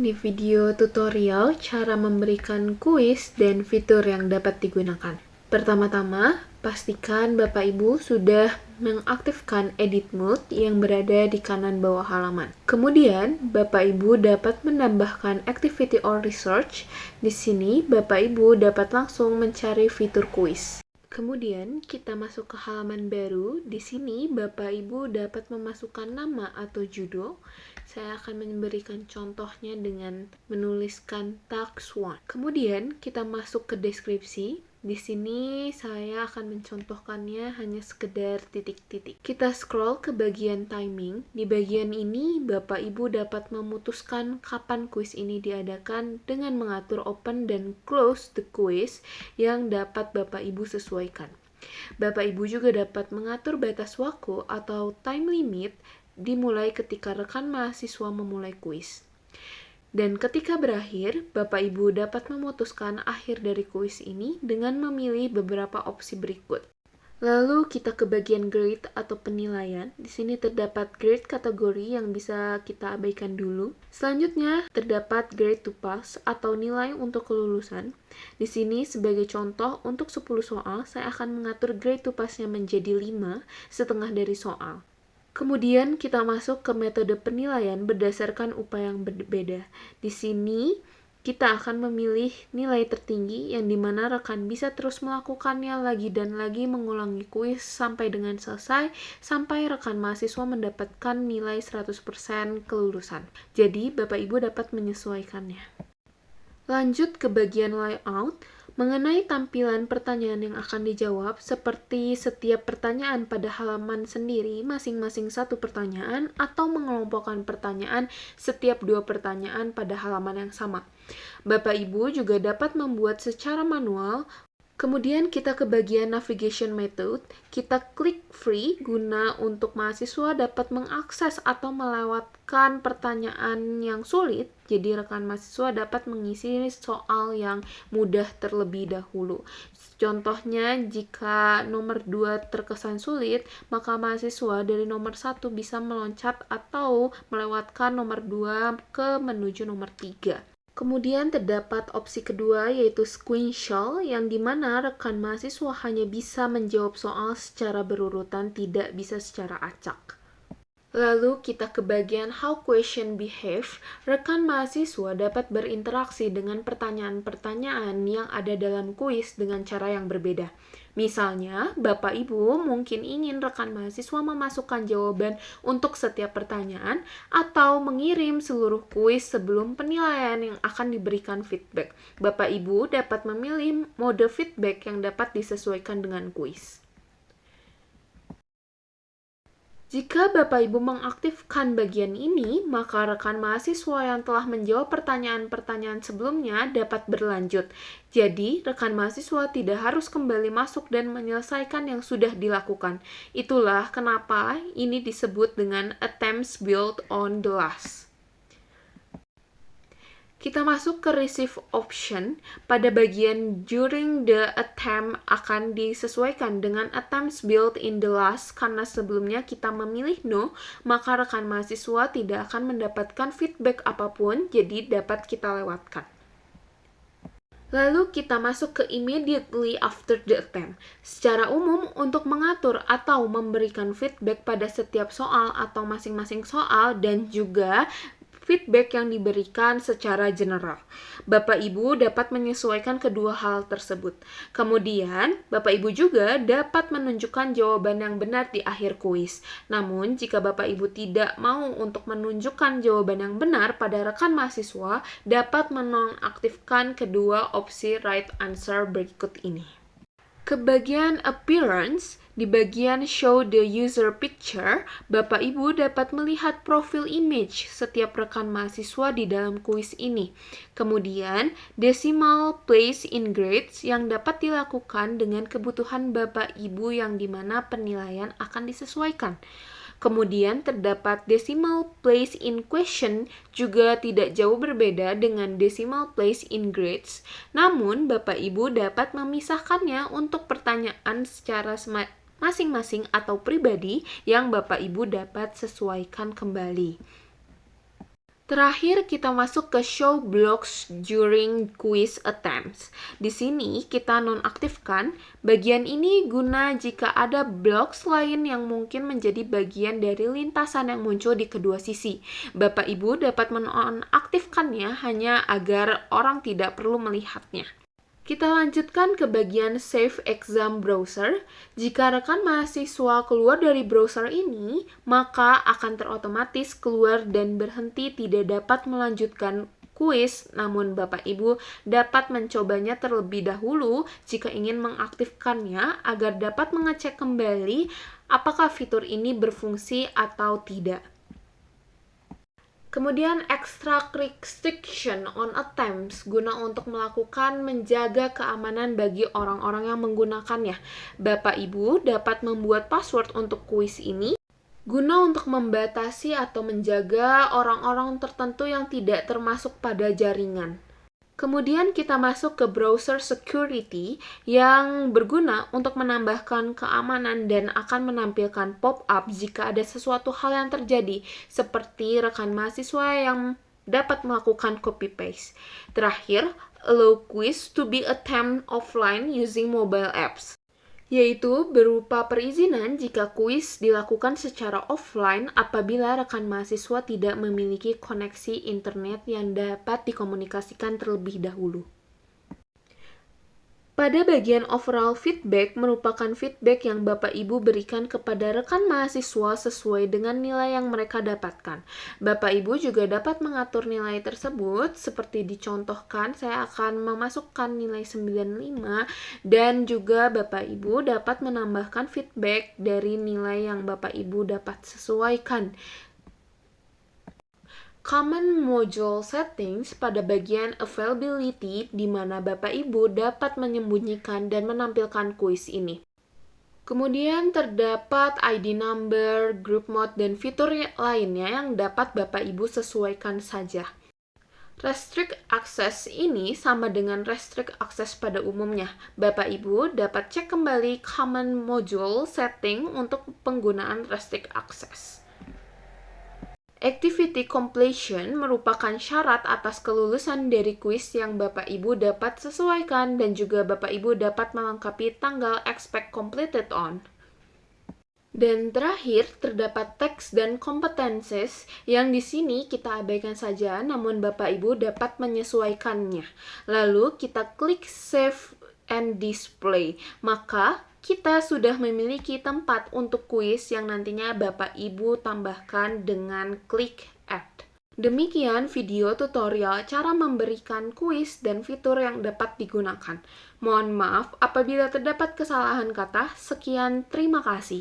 Ini video tutorial cara memberikan kuis dan fitur yang dapat digunakan. Pertama-tama, pastikan Bapak Ibu sudah mengaktifkan edit mode yang berada di kanan bawah halaman. Kemudian, Bapak Ibu dapat menambahkan activity or research. Di sini, Bapak Ibu dapat langsung mencari fitur kuis. Kemudian kita masuk ke halaman baru. Di sini Bapak Ibu dapat memasukkan nama atau judul. Saya akan memberikan contohnya dengan menuliskan tax 1. Kemudian kita masuk ke deskripsi. Di sini saya akan mencontohkannya hanya sekedar titik-titik. Kita scroll ke bagian timing. Di bagian ini Bapak Ibu dapat memutuskan kapan kuis ini diadakan dengan mengatur open dan close the quiz yang dapat Bapak Ibu sesuaikan. Bapak Ibu juga dapat mengatur batas waktu atau time limit dimulai ketika rekan mahasiswa memulai kuis. Dan ketika berakhir, Bapak Ibu dapat memutuskan akhir dari kuis ini dengan memilih beberapa opsi berikut. Lalu kita ke bagian grade atau penilaian. Di sini terdapat grade kategori yang bisa kita abaikan dulu. Selanjutnya terdapat grade to pass atau nilai untuk kelulusan. Di sini sebagai contoh untuk 10 soal, saya akan mengatur grade to pass-nya menjadi 5 setengah dari soal. Kemudian kita masuk ke metode penilaian berdasarkan upaya yang berbeda. Di sini kita akan memilih nilai tertinggi yang dimana rekan bisa terus melakukannya lagi dan lagi mengulangi kuis sampai dengan selesai, sampai rekan mahasiswa mendapatkan nilai 100% kelulusan. Jadi Bapak Ibu dapat menyesuaikannya. Lanjut ke bagian layout. Mengenai tampilan pertanyaan yang akan dijawab, seperti setiap pertanyaan pada halaman sendiri, masing-masing satu pertanyaan, atau mengelompokkan pertanyaan setiap 2 pertanyaan pada halaman yang sama. Bapak Ibu juga dapat membuat secara manual. Kemudian kita ke bagian navigation method, kita klik free guna untuk mahasiswa dapat mengakses atau melewatkan pertanyaan yang sulit, jadi rekan mahasiswa dapat mengisi soal yang mudah terlebih dahulu. Contohnya, jika nomor 2 terkesan sulit, maka mahasiswa dari nomor 1 bisa meloncat atau melewatkan nomor 2 ke menuju nomor 3. Kemudian terdapat opsi kedua yaitu sequential yang dimana rekan mahasiswa hanya bisa menjawab soal secara berurutan, tidak bisa secara acak. Lalu kita ke bagian how question behave. Rekan mahasiswa dapat berinteraksi dengan pertanyaan-pertanyaan yang ada dalam kuis dengan cara yang berbeda. Misalnya, Bapak Ibu mungkin ingin rekan mahasiswa memasukkan jawaban untuk setiap pertanyaan atau mengirim seluruh kuis sebelum penilaian yang akan diberikan feedback. Bapak Ibu dapat memilih mode feedback yang dapat disesuaikan dengan kuis. Jika Bapak Ibu mengaktifkan bagian ini, maka rekan mahasiswa yang telah menjawab pertanyaan-pertanyaan sebelumnya dapat berlanjut. Jadi, rekan mahasiswa tidak harus kembali masuk dan menyelesaikan yang sudah dilakukan. Itulah kenapa ini disebut dengan attempts built on the last. Kita masuk ke receive option. Pada bagian during the attempt akan disesuaikan dengan attempts built in the last karena sebelumnya kita memilih no, maka rekan mahasiswa tidak akan mendapatkan feedback apapun, jadi dapat kita lewatkan. Lalu kita masuk ke immediately after the attempt. Secara umum, untuk mengatur atau memberikan feedback pada setiap soal atau masing-masing soal dan juga feedback yang diberikan secara general. Bapak Ibu dapat menyesuaikan kedua hal tersebut. Kemudian, Bapak Ibu juga dapat menunjukkan jawaban yang benar di akhir kuis. Namun, jika Bapak Ibu tidak mau untuk menunjukkan jawaban yang benar pada rekan mahasiswa, dapat menonaktifkan kedua opsi right answer berikut ini. Ke bagian appearance, di bagian show the user picture, Bapak Ibu dapat melihat profil image setiap rekan mahasiswa di dalam kuis ini. Kemudian, decimal place in grades yang dapat dilakukan dengan kebutuhan Bapak Ibu yang dimana penilaian akan disesuaikan. Kemudian terdapat decimal place in question juga tidak jauh berbeda dengan decimal place in grades. Namun, Bapak Ibu dapat memisahkannya untuk pertanyaan secara masing-masing atau pribadi yang Bapak Ibu dapat sesuaikan kembali. Terakhir, kita masuk ke show blocks during quiz attempts. Di sini, kita nonaktifkan bagian ini guna jika ada blocks lain yang mungkin menjadi bagian dari lintasan yang muncul di kedua sisi. Bapak Ibu dapat menonaktifkannya hanya agar orang tidak perlu melihatnya. Kita lanjutkan ke bagian Save Exam Browser. Jika rekan mahasiswa keluar dari browser ini, maka akan terotomatis keluar dan berhenti tidak dapat melanjutkan kuis, namun Bapak Ibu dapat mencobanya terlebih dahulu jika ingin mengaktifkannya agar dapat mengecek kembali apakah fitur ini berfungsi atau tidak. Kemudian extra restriction on attempts guna untuk menjaga keamanan bagi orang-orang yang menggunakannya. Bapak Ibu dapat membuat password untuk kuis ini guna untuk membatasi atau menjaga orang-orang tertentu yang tidak termasuk pada jaringan. Kemudian kita masuk ke browser security yang berguna untuk menambahkan keamanan dan akan menampilkan pop-up jika ada sesuatu hal yang terjadi, seperti rekan mahasiswa yang dapat melakukan copy-paste. Terakhir, allow quiz to be attempted offline using mobile apps, yaitu berupa perizinan jika kuis dilakukan secara offline apabila rekan mahasiswa tidak memiliki koneksi internet yang dapat dikomunikasikan terlebih dahulu. Pada bagian overall feedback merupakan feedback yang Bapak Ibu berikan kepada rekan mahasiswa sesuai dengan nilai yang mereka dapatkan. Bapak Ibu juga dapat mengatur nilai tersebut seperti dicontohkan, saya akan memasukkan nilai 95 dan juga Bapak Ibu dapat menambahkan feedback dari nilai yang Bapak Ibu dapat sesuaikan. Common Module Settings pada bagian Availability di mana Bapak Ibu dapat menyembunyikan dan menampilkan kuis ini. Kemudian terdapat ID number, group mode, dan fitur lainnya yang dapat Bapak Ibu sesuaikan saja. Restrict Access ini sama dengan Restrict Access pada umumnya. Bapak Ibu dapat cek kembali Common Module Setting untuk penggunaan Restrict Access. Activity completion merupakan syarat atas kelulusan dari kuis yang Bapak Ibu dapat sesuaikan dan juga Bapak Ibu dapat melengkapi tanggal expect completed on. Dan terakhir, terdapat teks dan competencies yang di sini kita abaikan saja, namun Bapak Ibu dapat menyesuaikannya. Lalu kita klik Save and Display. Maka kita sudah memiliki tempat untuk kuis yang nantinya Bapak Ibu tambahkan dengan klik Add. Demikian video tutorial cara memberikan kuis dan fitur yang dapat digunakan. Mohon maaf apabila terdapat kesalahan kata. Sekian, terima kasih.